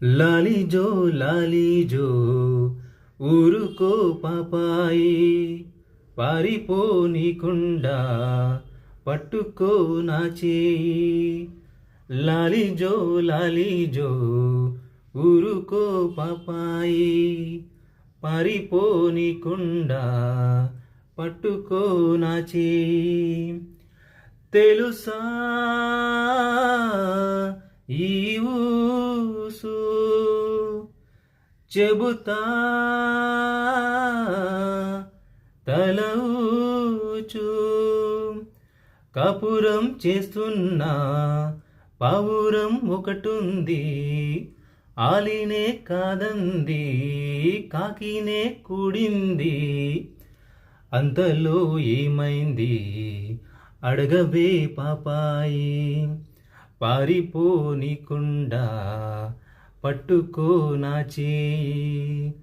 లాలిజో లాలిజో ఊరుకో పాపాయి, పారిపోనీకుండా పట్టుకో నా చేయి. లాలిజో లాలిజో ఊరుకో పాపాయి, పారిపోనీకుండా పట్టుకో నా చేయి. తెలుసా ఈ ఊసు, చెబుతా తల ఊచు, కాపురం చేస్తున్నా పావురం ఒకటుంది, ఆలినే కాదంది కాకినే కూడింది. అంతలో ఏమైంది అడగవే పాపాయి, పారిపోనీకుండా పట్టుకో నా చేయి.